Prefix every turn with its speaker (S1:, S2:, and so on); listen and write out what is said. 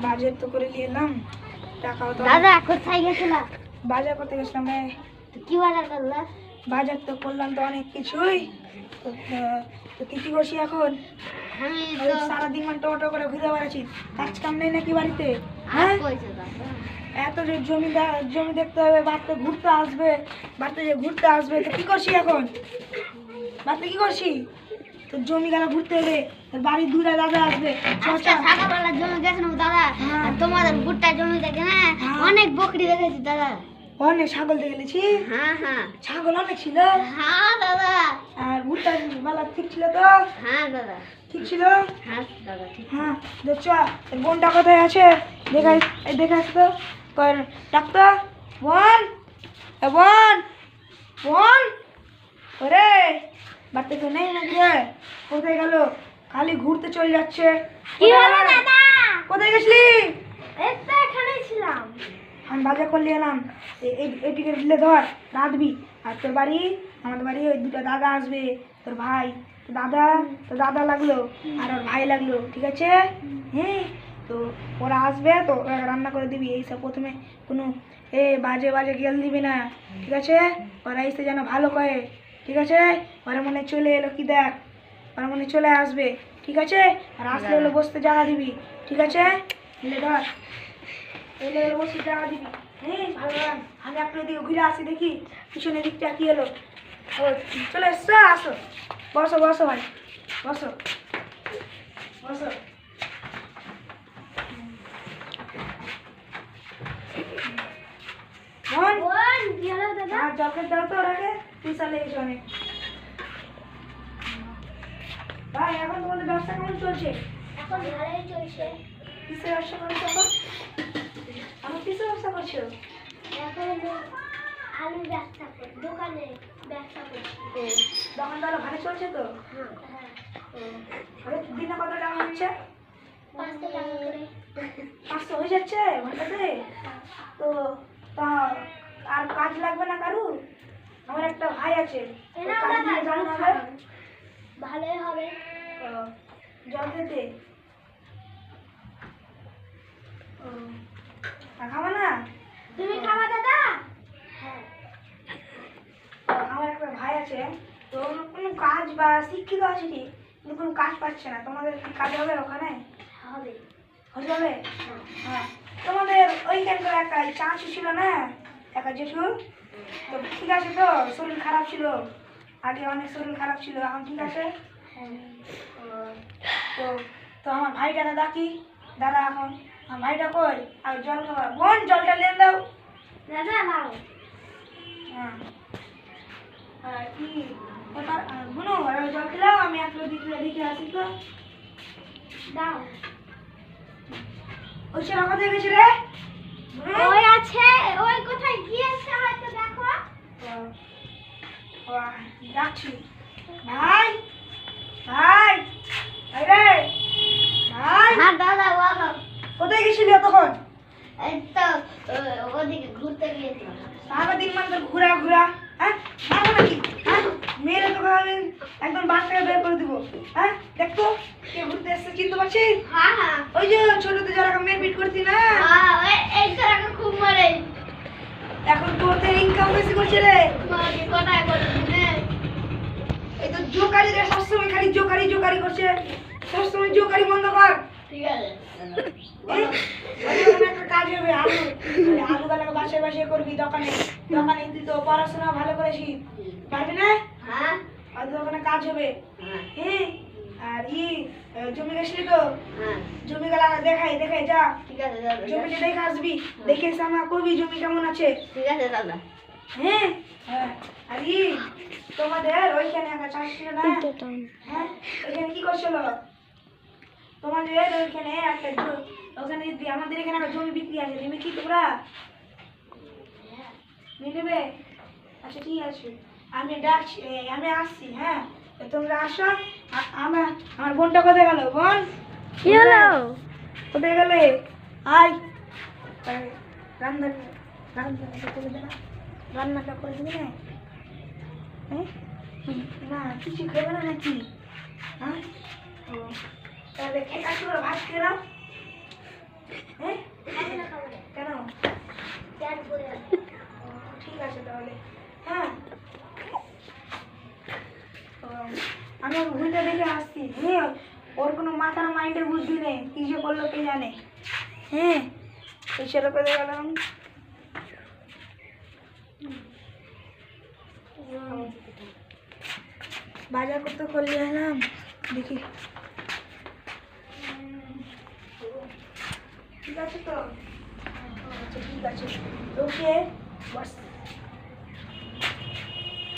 S1: বাজার তো করে নিয়ে এলাম, টাকাও তো।
S2: দাদা কোথায় গেছিলা?
S1: বাজার করতে গেছিলাম রে।
S2: কি বাজার করলা?
S1: বাজার তো করলাম তো অনেক কিছুই। তো তো কি কি করছি এখন?
S2: আমি
S1: ওই
S2: তো
S1: সারাদিন মানে টোটো করে ঘুরে বেড়াচ্ছি, কাজ কাম নেই নাকি বাড়িতে?
S2: আর
S1: হ্যাঁ,
S2: কইছো দাদা?
S1: এত যে জমি দেখতে হবে, বাড়িতে ঘুরতে আসবে, বাড়িতে যে ঘুরতে আসবে, তো কি করছি এখন? বাড়িতে কি করছি? তো জমি গেলা ঘুরতে হবে, তোর বাড়ির দুটা দাদা আসবে।
S2: আজকে সকালবেলা জমি গেছিলাম দাদা,
S1: হ্যাঁ।
S2: আর তোমাদের ভুট্টা জমি দেখে না
S1: হ্যাঁ।
S2: অনেক বকরি দেখেছি দাদা।
S1: অনেক ছাগল দেখে গেছি,
S2: হ্যাঁ হ্যাঁ
S1: ছাগল অনেক ছিল।
S2: হ্যাঁ দাদা।
S1: আর ভুট্টা বেলা ঠিক ছিল তো?
S2: হ্যাঁ দাদা।
S1: ঠিক ছিল।
S2: হ্যাঁ দাদা ঠিক।
S1: হ্যাঁ, দেখছ বোনটা কোথায় আছে? দেখাই, এই দেখে আসতো তো। কর ডাক্তার, বোন, এ বোন, বোন, ওরে বাড়িতে তো নেই নাকি রে? কোথায় গেল? খালি ঘুরতে চলে যাচ্ছে।
S2: কি হলো দাদা?
S1: কোথায় গেছিলি?
S2: এই তো এখানেই ছিলাম।
S1: আমি বাজার করলে এলাম, এটিকে দিলে ধর রাঁধবি। আর তোর বাড়ি, আমাদের বাড়ি ওই দুটো দাদা আসবে, তোর ভাই, তোর দাদা লাগলো আর ওর ভাই লাগলো, ঠিক আছে? হ্যাঁ, তো ওরা আসবে, তো ওরা রান্না করে দিবি। এইসব প্রথমে কোনো বাজে বাজে গেল দিবি না, ঠিক আছে? ওরা এসে যেন ভালো করে, ঠিক আছে? ওরা মনে চলে এলো কি দেখ, ওরা মনে চলে আসবে, ঠিক আছে? আর আসলে হলো বসতে জায়গা দিবি, ঠিক আছে? দিলে ধর, এলে বসে জায়গা দিবি। হ্যাঁ, ভালো লাগলাম। আমি আপনার দিকে ঘুরে আসি, দেখি পিছনের দিকটা কি হলো। ও চলে এসছো, আসো, বসো বসো ভাই, বসো বসো। বোন,
S2: বোন কি হলো দাদা?
S1: জকেট দাও তো ওরাকে, পিসা লেগেছে অনেক। ভাই এখন তোমাদের ব্যবসা কেমন চলছে?
S2: এখন ভালোই চলছে।
S1: কিসের ব্যবসা করছো এখন? আমি কিসের ব্যবসা করছো?
S2: এখন আলু ব্যবসা করি, দোকানে ব্যবসা করছি।
S1: দোকানদার ভালো চলছে তো? দিনে কত টাকা হচ্ছে?
S2: 500 টাকা করে।
S1: 500 হয়ে যাচ্ছে ঘন্টাতে? তো তা আর কাজ লাগবে না কারু? আমার একটা ভাই আছে, ওর কাজ দিলে জানো না হবে?
S2: ভালোই হবে।
S1: ও, জল খেতে? ও, আর খাবো না?
S2: তুমি খাবা দাদা? হ্যাঁ।
S1: আমার একটা ভাই আছে, তো ওর কোনো কাজ বা শিক্ষিত আছে কি, কিন্তু কোনো কাজ পাচ্ছে না। তোমাদের কি কাজ হবে ওখানে?
S2: হবে।
S1: হয়ে যাবে? হ্যাঁ, তোমাদের ওইখানকার একটা চাচু ছিল না, একটা জেঠু, তো ঠিক আছে তো? শরীর খারাপ ছিল, আগে অনেক শরীর খারাপ ছিল, এখন ঠিক আছে? ও, তো তো আমার ভাইটাকে ডাকি, দাদা এখন আমার ভাইটা কই? আর জল খাবার, বোন জলটা নিয়ে দাও।
S2: দাদা নাও।
S1: হ্যাঁ, আর কি বুনো আর জল খেলাও, আমি একটু দিকে আসি তো।
S2: দাও।
S1: ওই ছেলে কোথায় গেছে রে? বুনো?
S2: ওই আছে, ওই কোথায় গিয়েছে হয়তো দেখো।
S1: ও, ডাকছি। ভাই, ভাই, ভাই রে, ভাই,
S2: হ্যাঁ দাদা বলো।
S1: কোথায় গেছিলি তখন?
S2: এই তো ওদিকে ঘুরতে গিয়েছিলাম।
S1: সারাদিন মানে তোর ঘুরা ঘুরা, হ্যাঁ? মারবো নাকি? হ্যাঁ, মেয়েরা তোকে আমি একদম বাস থেকে বের করে দিব। হ্যাঁ, দেখতো কে ঘুরতে এসছে, চিনতে পারছিস?
S2: হ্যাঁ হ্যাঁ
S1: ওই যে ছোটতে যারা মেয়ে পিট করছি না,
S2: এই তোরাকে খুব মারে।
S1: এখন তোর তো ইনকাম বেশি করছে রে।
S2: তোমাকে কোথায় করে দিনে?
S1: এই তো জোকারিরা সবসময় খালি জোকারি জোকারি করছে, সবসময় জোকারি বন্ধ কর।
S2: ঠিক আছে।
S1: একটা কাজ হবে, আলু বেলাকে বাসায় বাসায় করবি, দোকানে দোকানে তুই তো পড়াশোনা ভালো করেছিস, পারবি না?
S2: হ্যাঁ
S1: আর দোকানে কাজ হবে।
S2: হ্যাঁ
S1: হ্যাঁ, আর জমি গেছিলি তো?
S2: হ্যাঁ
S1: জমি গেলা দেখাই দেখাই যা,
S2: ঠিক আছে দাদা।
S1: জমিটা দেখে আসবি, দেখে এসে আমার কবি জমি কেমন আছে।
S2: ঠিক আছে দাদা।
S1: হ্যাঁ, হ্যাঁ, আর তোমাদের ওইখানে একটা চাষ ছিল না? হ্যাঁ, ওইখানে কি করছিল? তোমাদের ওইখানে একটা ওখানে আমাদের এখানে একটা জমি বিক্রি আছে, নেবে কি তোমরা? নিয়ে নেবে? আচ্ছা ঠিক আছে, আমি ডাকছি, আমি আসছি। হ্যাঁ, তো তোমরা আসো। আমার আমার বোনটা কোথায় গেল? বোন
S2: কি হলো?
S1: কোথায় গেলে? আয়, রান্না রান্নাটা করে দেবে না? রান্নাটা করে দেবে না? হ্যাঁ, না কিছু খাবে না নাকি? হ্যাঁ, ও তাহলে খেয়ে ভাত খেয়ে দাও। হ্যাঁ
S2: খাবে না খাবে না
S1: কেন?
S2: প্যাট পরে আছে
S1: ও, ঠিক আছে তাহলে। হ্যাঁ ও, আমি ওর ভুলটা দেখে আসছি। হ্যাঁ ওর কোনো মাথার মাইন্ডের বুদ্ধি নেই, কী যে করলো কে জানে। হ্যাঁ এসে পেতে গেলাম। বাজার করতে করলে এলাম, দেখি। ঠিক আছে তো? আচ্ছা ঠিক আছে, ওকে বস।